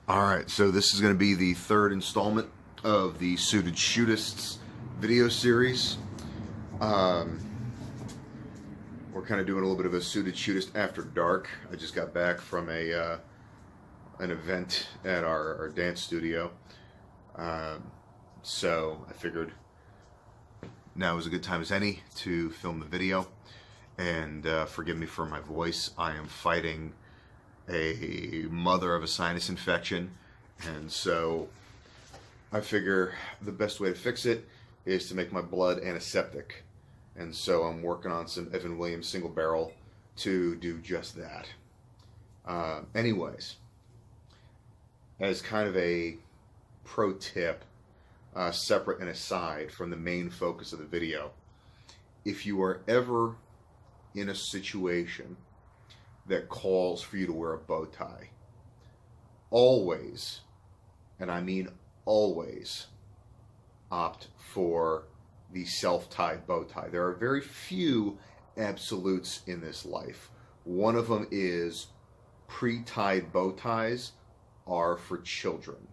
Alright, so this is going to be the third installment of the Suited Shootists video series. We're kind of doing a little bit of a Suited Shootist after dark. I just got back from an event at our dance studio. So I figured now is a good time as any to film the video. And forgive me for my voice. I am fighting a mother of a sinus infection, and so I figure the best way to fix it is to make my blood antiseptic, and so I'm working on some Evan Williams single barrel to do just that. Anyways, as kind of a pro tip, separate and aside from the main focus of the video, if you are ever in a situation that calls for you to wear a bow tie, always, and I mean always, opt for the self-tied bow tie. There are very few absolutes in this life. One of them is pre-tied bow ties are for children.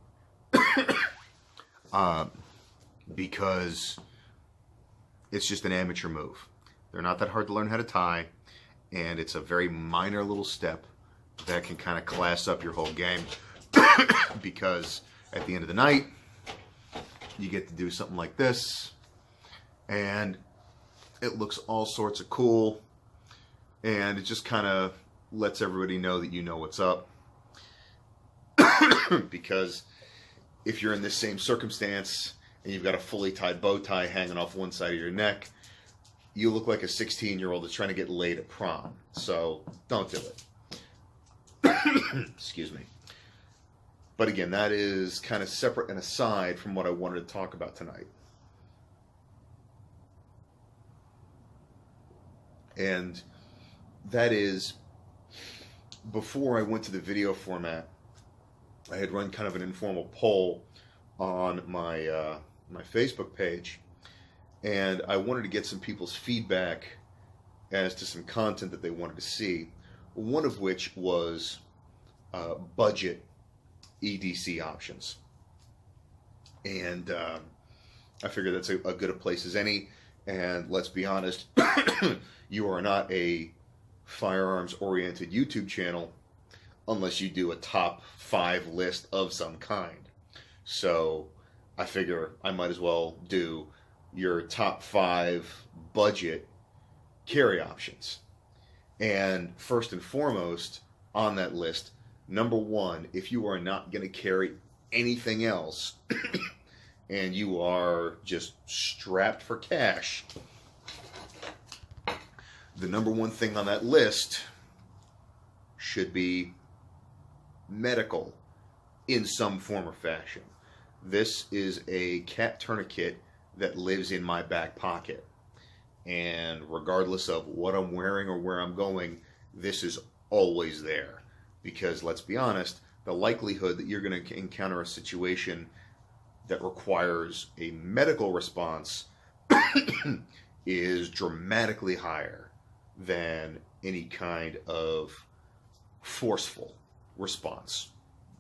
Because it's just an amateur move. They're not that hard to learn how to tie, and it's a very minor little step that can kind of class up your whole game. Because at the end of the night, you get to do something like this, and it looks all sorts of cool, and it just kind of lets everybody know that you know what's up. Because if you're in this same circumstance and you've got a fully tied bow tie hanging off one side of your neck, you look like a 16-year-old that's trying to get laid at prom. So don't do it. Excuse me. But again, that is kind of separate and aside from what I wanted to talk about tonight. And that is, before I went to the video format, I had run kind of an informal poll on my my Facebook page, and I wanted to get some people's feedback as to some content that they wanted to see, one of which was budget EDC options. And I figured that's a good a place as any, and let's be honest, you are not a firearms-oriented YouTube channel unless you do a top 5 list of some kind. So I figure I might as well do your top 5 budget carry options. And first and foremost on that list, number 1, if you are not going to carry anything else and you are just strapped for cash, the number 1 thing on that list should be medical in some form or fashion. This is a cat tourniquet that lives in my back pocket, and regardless of what I'm wearing or where I'm going, this is always there. Because let's be honest, the likelihood that you're going to encounter a situation that requires a medical response is dramatically higher than any kind of forceful response,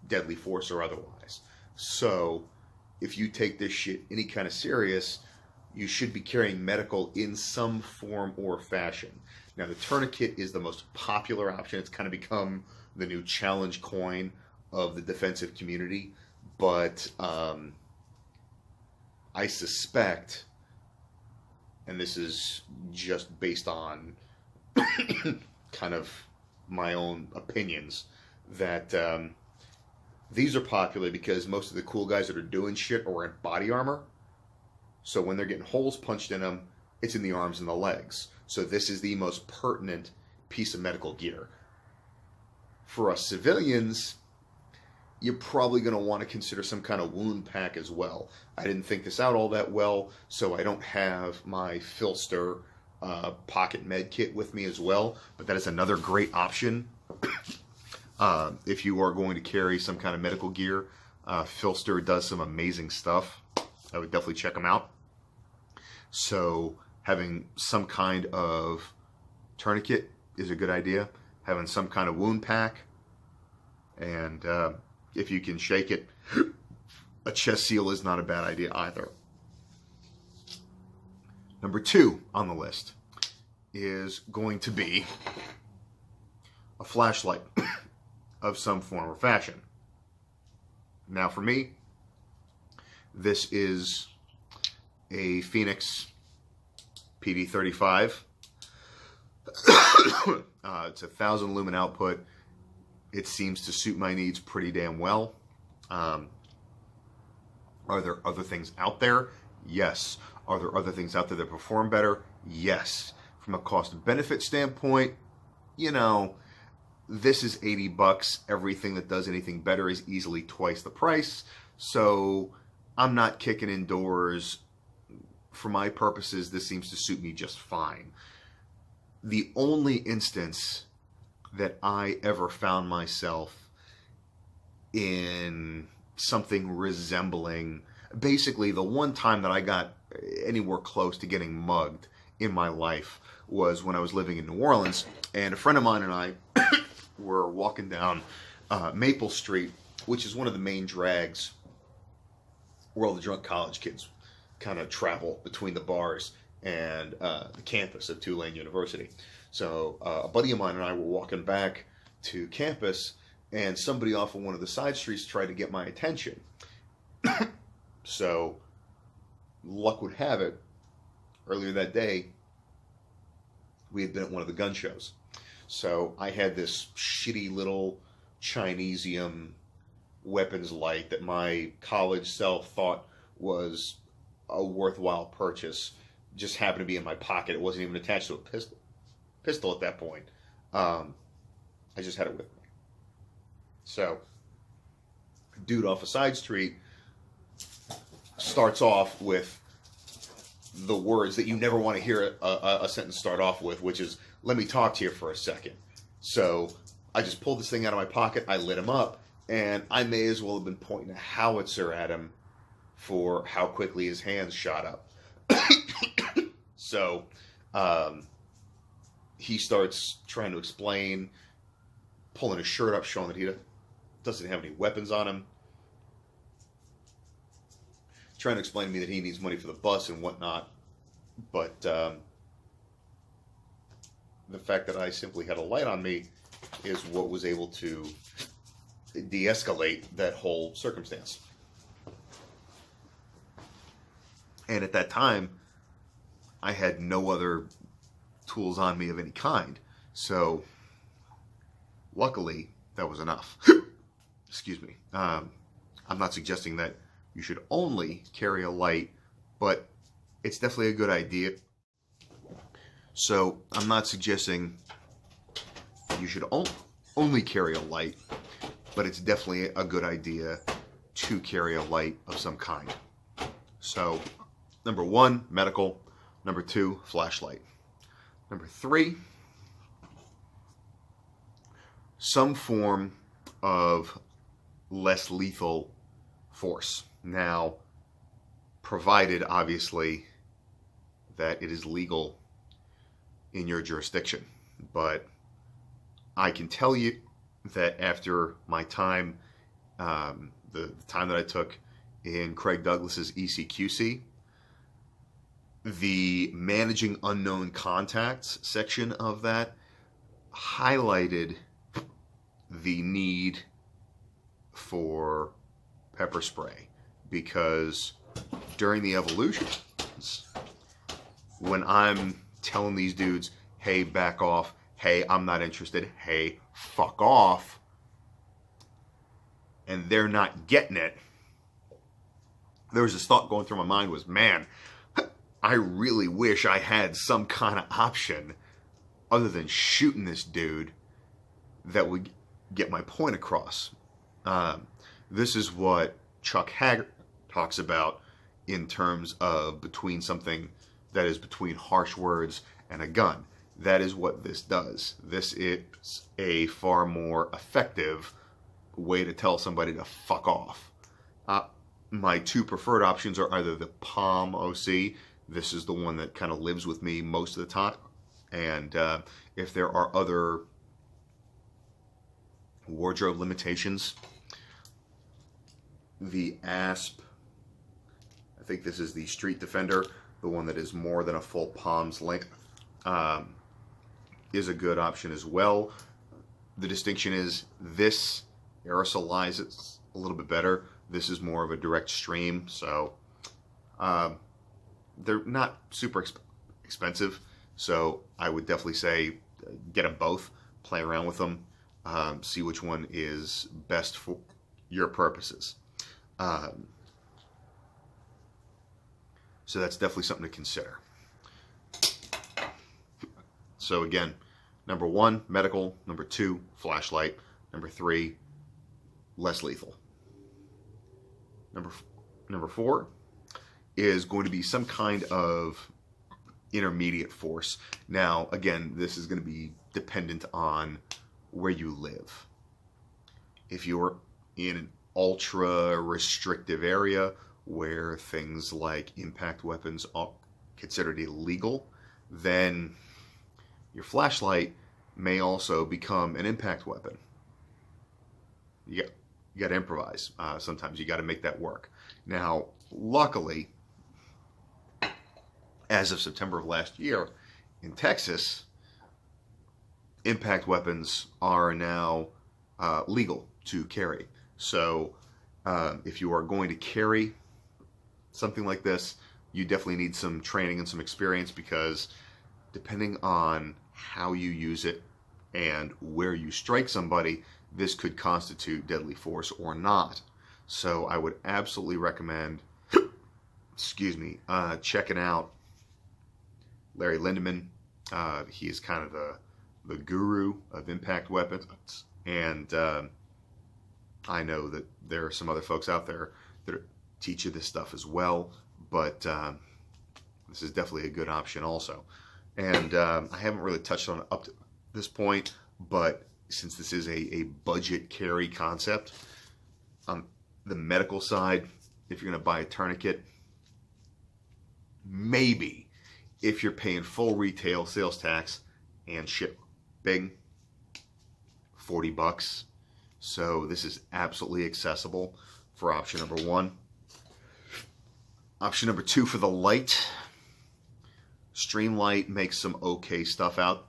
deadly force or otherwise. So if you take this shit any kind of serious, you should be carrying medical in some form or fashion. Now, the tourniquet is the most popular option. It's kind of become the new challenge coin of the defensive community, but I suspect, and this is just based on kind of my own opinions, that these are popular because most of the cool guys that are doing shit are wearing body armor. So when they're getting holes punched in them, it's in the arms and the legs. So this is the most pertinent piece of medical gear. For us civilians, you're probably going to want to consider some kind of wound pack as well. I didn't think this out all that well, so I don't have my Filster pocket med kit with me as well, but that is another great option. If you are going to carry some kind of medical gear, Filster does some amazing stuff. I would definitely check them out. So having some kind of tourniquet is a good idea. Having some kind of wound pack, and if you can shake it, a chest seal is not a bad idea either. Number 2 on the list is going to be a flashlight of some form or fashion. Now for me, this is a Phoenix PD35. It's a 1,000 lumen output. It seems to suit my needs pretty damn well. Are there other things out there? Yes. Are there other things out there that perform better? Yes. From a cost-benefit standpoint, you know, this is $80. Everything that does anything better is easily twice the price. So I'm not kicking indoors. For my purposes, this seems to suit me just fine. The only instance that I ever found myself in something resembling, basically the one time that I got anywhere close to getting mugged in my life was when I was living in New Orleans, and a friend of mine and I were walking down Maple Street, which is one of the main drags where all the drunk college kids kind of travel between the bars and the campus of Tulane University. So a buddy of mine and I were walking back to campus, and somebody off of one of the side streets tried to get my attention. So luck would have it, earlier that day, we had been at one of the gun shows. So I had this shitty little Chinesium weapons light that my college self thought was a worthwhile purchase. Just happened to be in my pocket. It wasn't even attached to a pistol at that point. I just had it with me. So, dude off a side street starts off with the words that you never want to hear a sentence start off with, which is, "Let me talk to you for a second." So I just pulled this thing out of my pocket, I lit him up, and I may as well have been pointing a howitzer at him for how quickly his hands shot up. So he starts trying to explain, pulling his shirt up, showing that he doesn't have any weapons on him, trying to explain to me that he needs money for the bus and whatnot. But the fact that I simply had a light on me is what was able to de-escalate that whole circumstance. And at that time, I had no other tools on me of any kind. So, luckily, that was enough. Excuse me. I'm not suggesting that you should only carry a light, but it's definitely a good idea. So, I'm not suggesting you should only carry a light, but it's definitely a good idea to carry a light of some kind. So, number 1, medical. Number 2, flashlight. Number 3, some form of less lethal force. Now, provided, obviously, that it is legal in your jurisdiction. But I can tell you that after my time, the time that I took in Craig Douglas's ECQC, the managing unknown contacts section of that highlighted the need for pepper spray, because during the evolutions, when I'm telling these dudes, hey, back off, hey, I'm not interested, hey, fuck off, and they're not getting it, there was this thought going through my mind was, man, I really wish I had some kind of option other than shooting this dude that would get my point across. This is what Chuck Haggart talks about in terms of between something that is between harsh words and a gun. That is what this does. This is a far more effective way to tell somebody to fuck off. My 2 preferred options are either the Palm OC. This is the one that kind of lives with me most of the time. And if there are other wardrobe limitations, the ASP, I think this is the Street Defender, the one that is more than a full palm's length, is a good option as well. The distinction is this aerosolizes a little bit better. This is more of a direct stream, so they're not super expensive. So I would definitely say get them both, play around with them, see which one is best for your purposes. So that's definitely something to consider. So again, number 1, medical. Number 2, flashlight. Number 3, less lethal. Number 4 is going to be some kind of intermediate force. Now, again, this is going to be dependent on where you live. If you're in an ultra restrictive area where things like impact weapons are considered illegal, then your flashlight may also become an impact weapon. You got to improvise. Sometimes you got to make that work. Now, luckily, as of September of last year, in Texas, impact weapons are now legal to carry. So if you are going to carry something like this, you definitely need some training and some experience, because depending on how you use it and where you strike somebody, this could constitute deadly force or not. So I would absolutely recommend, checking out Larry Lindemann. He is kind of the guru of impact weapons, and I know that there are some other folks out there that teach you this stuff as well, but this is definitely a good option also. And I haven't really touched on it up to this point, but since this is a budget carry concept, on the medical side, if you're going to buy a tourniquet, maybe if you're paying full retail sales tax and shipping, $40. So this is absolutely accessible for option number 1. Option number 2 for the light. Streamlight makes some okay stuff out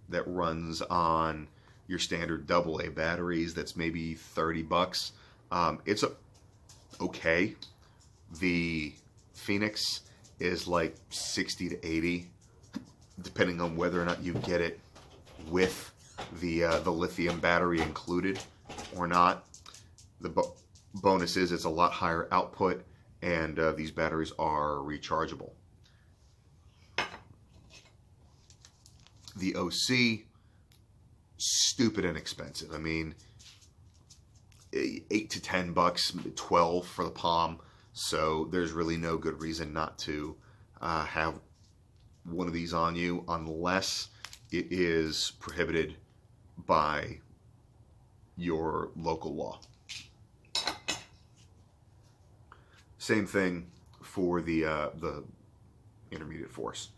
that runs on your standard AA batteries. That's maybe $30. It's okay. The Phoenix is like 60 to 80, depending on whether or not you get it with the lithium battery included or not. The bonus is it's a lot higher output, and these batteries are rechargeable. The OC, stupid inexpensive. I mean, $8 to $10, 12 for the Palm. So there's really no good reason not to have one of these on you, unless it is prohibited by your local law. Same thing for the intermediate force.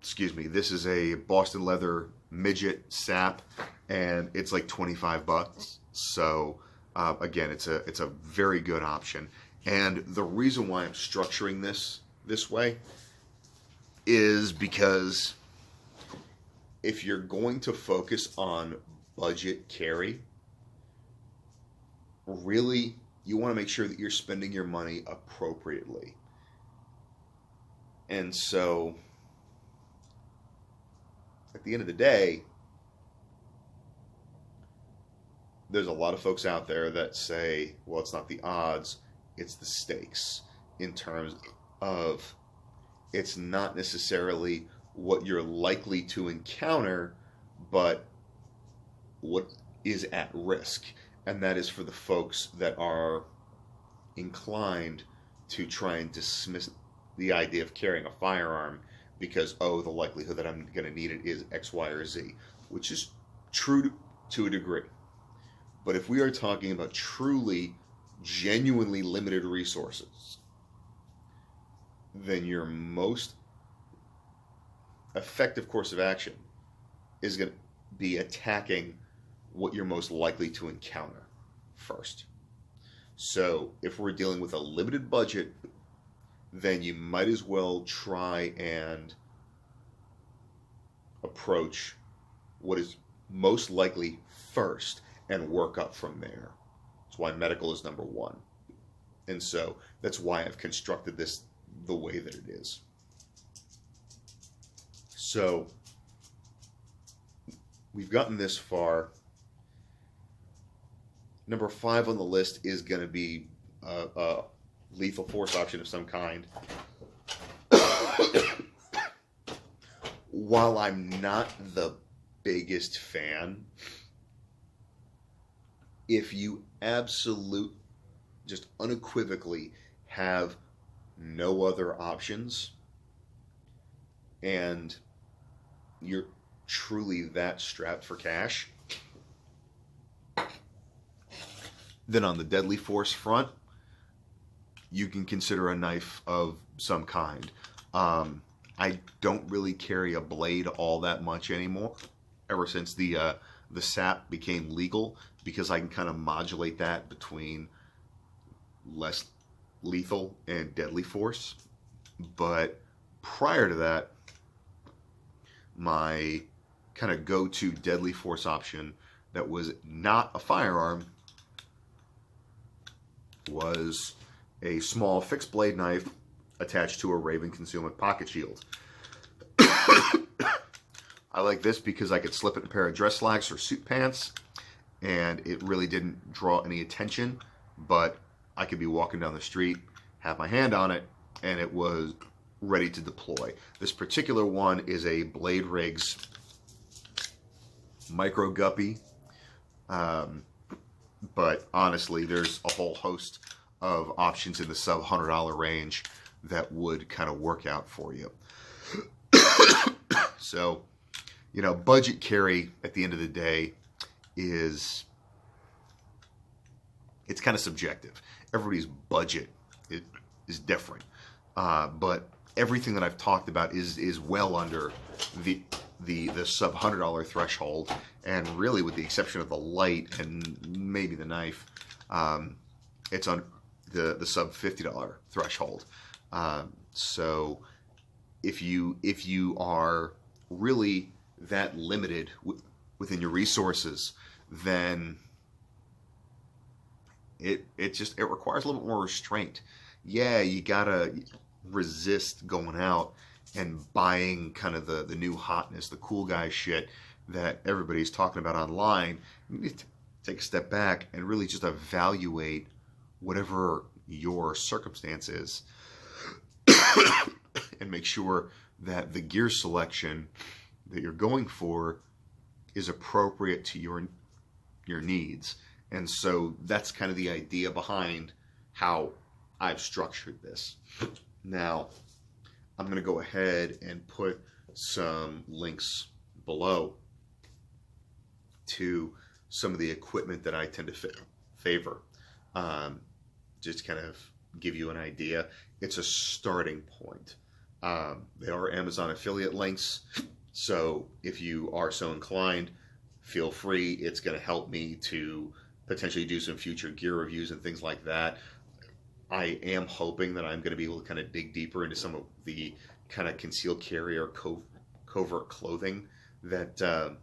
Excuse me. This is a Boston Leather midget sap, and it's like $25. So again, it's a very good option. And the reason why I'm structuring this way is because if you're going to focus on budget carry, really, you want to make sure that you're spending your money appropriately. And so, at the end of the day, there's a lot of folks out there that say, well, it's not the odds, it's the stakes, in terms of it's not necessarily what you're likely to encounter, but what is at risk. And that is for the folks that are inclined to try and dismiss the idea of carrying a firearm because, oh, the likelihood that I'm going to need it is X, Y, or Z, which is true to a degree. But if we are talking about truly, genuinely limited resources, then your most effective course of action is going to be attacking what you're most likely to encounter first. So if we're dealing with a limited budget, then you might as well try and approach what is most likely first and work up from there. That's why medical is number one. And so that's why I've constructed this the way that it is. So we've gotten this far. Number 5 on the list is going to be a lethal force option of some kind. While I'm not the biggest fan, if you just unequivocally have no other options and you're truly that strapped for cash, then on the deadly force front, you can consider a knife of some kind. I don't really carry a blade all that much anymore, ever since the SAP became legal, because I can kind of modulate that between less lethal and deadly force. But prior to that, my kind of go-to deadly force option that was not a firearm was a small fixed blade knife attached to a Raven concealment pocket shield. I like this because I could slip it in a pair of dress slacks or suit pants, and it really didn't draw any attention, but I could be walking down the street, have my hand on it, and it was ready to deploy. This particular one is a Blade Rigs Micro Guppy, but honestly, there's a whole host of options in the sub $100 range that would kind of work out for you. So, you know, budget carry at the end of the day it's kind of subjective. Everybody's budget is different, but everything that I've talked about is well under the sub $100 threshold, and really, with the exception of the light and maybe the knife, it's on the sub $50 threshold. So if you are really that limited within your resources, then it requires a little bit more restraint. Yeah, you gotta resist going out and buying kind of the new hotness, the cool guy shit that everybody's talking about online. You need to take a step back and really just evaluate whatever your circumstance is and make sure that the gear selection that you're going for is appropriate to your needs. And so that's kind of the idea behind how I've structured this. Now, I'm going to go ahead and put some links below to some of the equipment that I tend to favor. Just kind of give you an idea. It's a starting point. They are Amazon affiliate links, so if you are so inclined, feel free. It's going to help me to potentially do some future gear reviews and things like that. I am hoping that I'm going to be able to kind of dig deeper into some of the kind of concealed carry or covert clothing that's on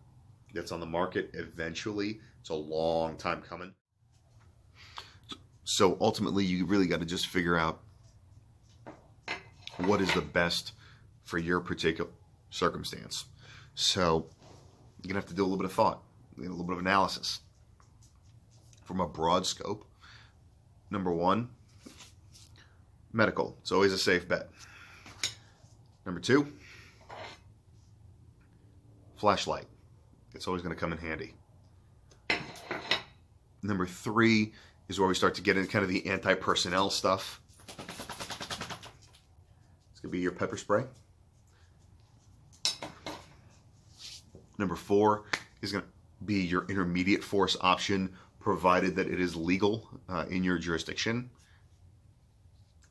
the market eventually. It's a long time coming. So ultimately, you really got to just figure out what is the best for your particular circumstance. So you're going to have to do a little bit of thought, a little bit of analysis. From a broad scope, number one, medical. It's always a safe bet. Number two, flashlight. It's always going to come in handy. Number three is where we start to get into kind of the anti-personnel stuff. It's going to be your pepper spray. Number four is going to be your intermediate force option, provided that it is legal in your jurisdiction.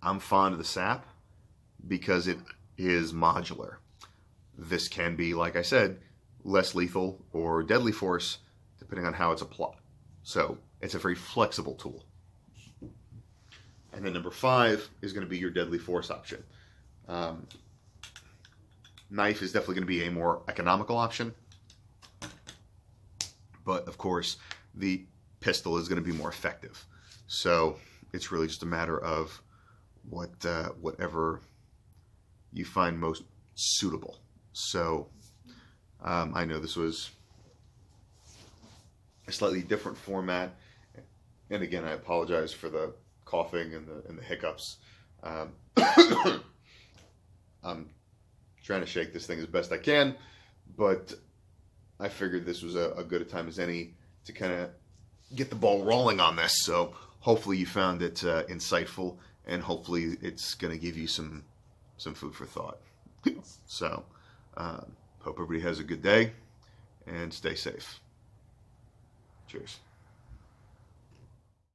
I'm fond of the SAP because it is modular. This can be, like I said, less lethal or deadly force, depending on how it's applied. So it's a very flexible tool. And then number 5 is going to be your deadly force option. Knife is definitely going to be a more economical option, but of course the pistol is going to be more effective. So it's really just a matter of whatever you find most suitable. So I know this was a slightly different format, and again, I apologize for the coughing and the hiccups. I'm trying to shake this thing as best I can, but I figured this was a good a time as any to kind of get the ball rolling on this. So hopefully you found it insightful, and hopefully it's going to give you some food for thought. So hope everybody has a good day and stay safe. Cheers.